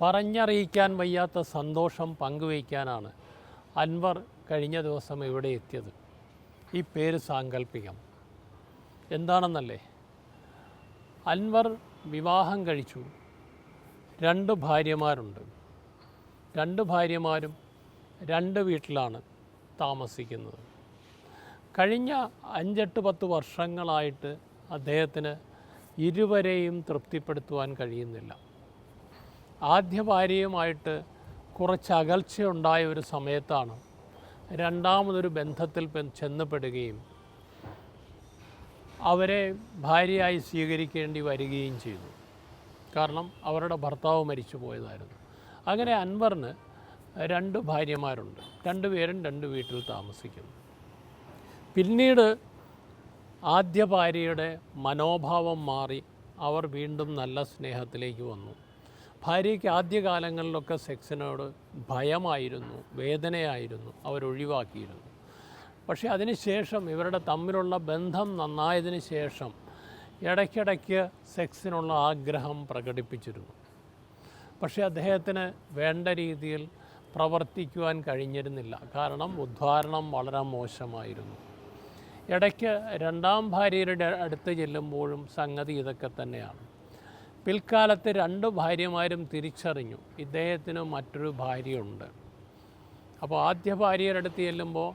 പറഞ്ഞറിയിക്കാൻ വയ്യാത്ത സന്തോഷം പങ്കുവയ്ക്കാനാണ് അൻവർ കഴിഞ്ഞ ദിവസം ഇവിടെ എത്തിയത്. ഈ പേര് സാങ്കല്പികം. എന്താണെന്നല്ലേ, അൻവർ വിവാഹം കഴിച്ചു. 2 ഭാര്യമാരുണ്ട്. 2 ഭാര്യമാരും 2 വീട്ടിലാണ് താമസിക്കുന്നത്. കഴിഞ്ഞ 5-8-10 വർഷങ്ങളായിട്ട് അദ്ദേഹത്തിന് ഇരുവരെയും തൃപ്തിപ്പെടുത്തുവാൻ കഴിയുന്നില്ല. ആദ്യ ഭാര്യയുമായിട്ട് കുറച്ച് അകൽച്ചയുണ്ടായ ഒരു സമയത്താണ് രണ്ടാമതൊരു ബന്ധത്തിൽ ചെന്നപ്പെടുകയും അവരെ ഭാര്യയായി സ്വീകരിക്കേണ്ടി വരികയും ചെയ്തു. കാരണം അവരുടെ ഭർത്താവ് മരിച്ചു പോയതായിരുന്നു. അങ്ങനെ അൻവറിന് 2 ഭാര്യമാരുണ്ട്. 2 പേരും 2 വീട്ടിൽ താമസിക്കുന്നു. പിന്നീട് ആദ്യ ഭാര്യയുടെ മനോഭാവം മാറി അവർ വീണ്ടും നല്ല സ്നേഹത്തിലേക്ക് വന്നു. ഭാര്യയ്ക്ക് ആദ്യകാലങ്ങളിലൊക്കെ സെക്സിനോട് ഭയമായിരുന്നു, വേദനയായിരുന്നു, അവരൊഴിവാക്കിയിരുന്നു. പക്ഷേ അതിനുശേഷം ഇവരുടെ തമ്മിലുള്ള ബന്ധം നന്നായതിന് ശേഷം ഇടയ്ക്കിടയ്ക്ക് സെക്സിനുള്ള ആഗ്രഹം പ്രകടിപ്പിച്ചിരുന്നു. പക്ഷേ അദ്ദേഹത്തിന് വേണ്ട രീതിയിൽ പ്രവർത്തിക്കുവാൻ കഴിഞ്ഞിരുന്നില്ല. കാരണം ഉദ്ധാരണം വളരെ മോശമായിരുന്നു. ഇടയ്ക്ക് 2ാം ഭാര്യയുടെ അടുത്ത് ചെല്ലുമ്പോഴും സംഗതി ഇതൊക്കെ തന്നെയാണ്. പിൽക്കാലത്ത് 2 ഭാര്യമാരും തിരിച്ചറിഞ്ഞു ഇദ്ദേഹത്തിന് മറ്റൊരു ഭാര്യയുണ്ട്. അപ്പോൾ ആദ്യ ഭാര്യയുടെ അടുത്ത് ചെല്ലുമ്പോൾ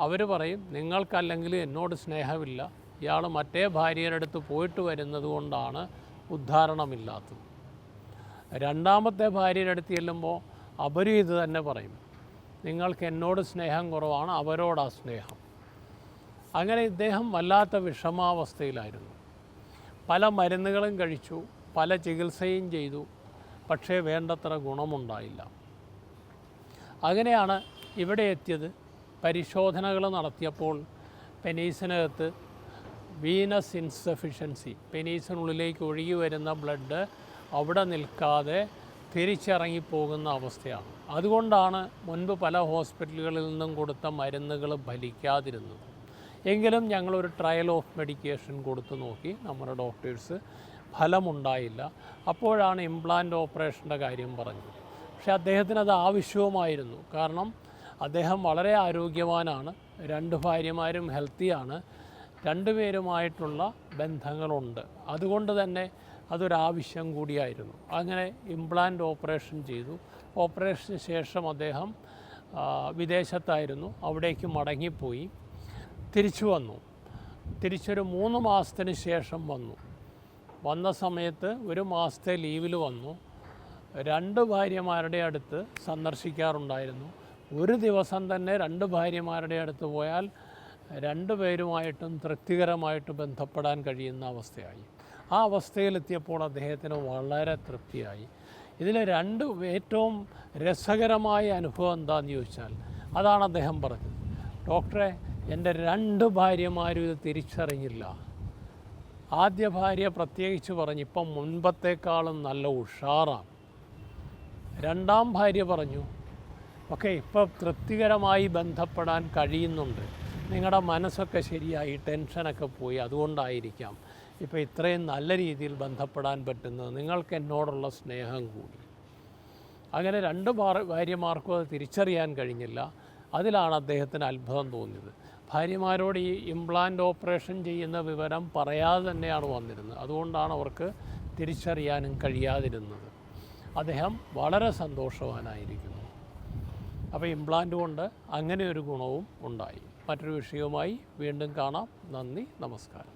അവർ പറയും, നിങ്ങൾക്കല്ലെങ്കിൽ എന്നോട് സ്നേഹമില്ല, ഇയാൾ മറ്റേ ഭാര്യയുടെ അടുത്ത് പോയിട്ട് വരുന്നത് കൊണ്ടാണ് ഉദ്ധാരണമില്ലാത്തത്. 2ാമത്തെ ഭാര്യയുടെ അടുത്ത് ചെല്ലുമ്പോൾ അവരും ഇത് തന്നെ പറയും, നിങ്ങൾക്ക് എന്നോട് സ്നേഹം കുറവാണ്, അവരോടാ സ്നേഹം. അങ്ങനെ ഇദ്ദേഹം വല്ലാത്ത വിഷമാവസ്ഥയിലായിരുന്നു. പല മരുന്നുകളും കഴിച്ചു, പല ചികിത്സയും ചെയ്തു, പക്ഷേ വേണ്ടത്ര ഗുണമുണ്ടായില്ല. അങ്ങനെയാണ് ഇവിടെ എത്തിയത്. പരിശോധനകൾ നടത്തിയപ്പോൾ പെനീസിനകത്ത് വീനസ് ഇൻസഫിഷ്യൻസി, പെനീസിനുള്ളിലേക്ക് ഒഴുകി വരുന്ന ബ്ലഡ് അവിടെ നിൽക്കാതെ തിരിച്ചിറങ്ങിപ്പോകുന്ന അവസ്ഥയാണ്. അതുകൊണ്ടാണ് മുൻപ് പല ഹോസ്പിറ്റലുകളിൽ നിന്നും കൊടുത്ത മരുന്നുകൾ ഫലിക്കാതിരുന്നത്. എങ്കിലും ഞങ്ങളൊരു ട്രയൽ ഓഫ് മെഡിക്കേഷൻ കൊടുത്തു നോക്കി, നമ്മുടെ ഡോക്ടേഴ്സ് ഫലമുണ്ടായില്ല. അപ്പോഴാണ് ഇംപ്ലാന്റ് ഓപ്പറേഷൻ്റെ കാര്യം പറഞ്ഞത്. പക്ഷേ അദ്ദേഹത്തിന് അത് ആവശ്യവുമായിരുന്നു. കാരണം അദ്ദേഹം വളരെ ആരോഗ്യവാനാണ്, 2 ഭാര്യമാരും ഹെൽത്തിയാണ്, 2 പേരുമായിട്ടുള്ള ബന്ധങ്ങളുണ്ട്. അതുകൊണ്ട് തന്നെ അതൊരാവശ്യം കൂടിയായിരുന്നു. അങ്ങനെ ഇംപ്ലാന്റ് ഓപ്പറേഷൻ ചെയ്തു. ഓപ്പറേഷന് ശേഷം അദ്ദേഹം വിദേശത്തായിരുന്നു, അവിടേക്ക് മടങ്ങിപ്പോയി. തിരിച്ചു വന്നു. തിരിച്ചൊരു 3 മാസത്തിന് ശേഷം വന്ന സമയത്ത് 1 മാസത്തെ ലീവിൽ വന്നു. 2 ഭാര്യമാരുടെ അടുത്ത് സന്ദർശിക്കാറുണ്ടായിരുന്നു. ഒരു ദിവസം തന്നെ 2 ഭാര്യമാരുടെ അടുത്ത് പോയാൽ 2 പേരുമായിട്ടും തൃപ്തികരമായിട്ട് ബന്ധപ്പെടാൻ കഴിയുന്ന അവസ്ഥയായി. ആ അവസ്ഥയിലെത്തിയപ്പോൾ അദ്ദേഹത്തിന് വളരെ തൃപ്തിയായി. ഇതിൽ ഏറ്റവും രസകരമായ അനുഭവം എന്താണെന്ന് ചോദിച്ചാൽ അതാണ് അദ്ദേഹം പറഞ്ഞത്. ഡോക്ടറെ, എൻ്റെ 2 ഭാര്യമാരും ഇത് തിരിച്ചറിഞ്ഞില്ല. ആദ്യ ഭാര്യ പ്രത്യേകിച്ച് പറഞ്ഞു, ഇപ്പം മുൻപത്തേക്കാളും നല്ല ഉഷാറാണ്. 2ാം ഭാര്യ പറഞ്ഞു, ഓക്കെ, ഇപ്പോൾ തൃപ്തികരമായി ബന്ധപ്പെടാൻ കഴിയുന്നുണ്ട്, നിങ്ങളുടെ മനസ്സൊക്കെ ശരിയായി, ടെൻഷനൊക്കെ പോയി, അതുകൊണ്ടായിരിക്കാം ഇപ്പോൾ ഇത്രയും നല്ല രീതിയിൽ ബന്ധപ്പെടാൻ പറ്റുന്നത്, നിങ്ങൾക്ക് എന്നോടുള്ള സ്നേഹം കൂടി. അങ്ങനെ 2 ഭാര്യമാർക്കും അത് തിരിച്ചറിയാൻ കഴിഞ്ഞില്ല. അതിലാണ് അദ്ദേഹത്തിന് അത്ഭുതം തോന്നിയത്. ഭാര്യമാരോട് ഈ ഇംപ്ലാന്റ് ഓപ്പറേഷൻ ചെയ്യുന്ന വിവരം പറയാതെ തന്നെയാണ് വന്നിരുന്നത്. അതുകൊണ്ടാണ് അവർക്ക് തിരിച്ചറിയാനും കഴിയാതിരുന്നത്. അദ്ദേഹം വളരെ സന്തോഷവാനായിരിക്കുന്നു. അപ്പോൾ ഇംപ്ലാന്റ് കൊണ്ട് അങ്ങനെ ഒരു ഗുണവും ഉണ്ടായി. മറ്റൊരു വിഷയവുമായി വീണ്ടും കാണാം. നന്ദി, നമസ്കാരം.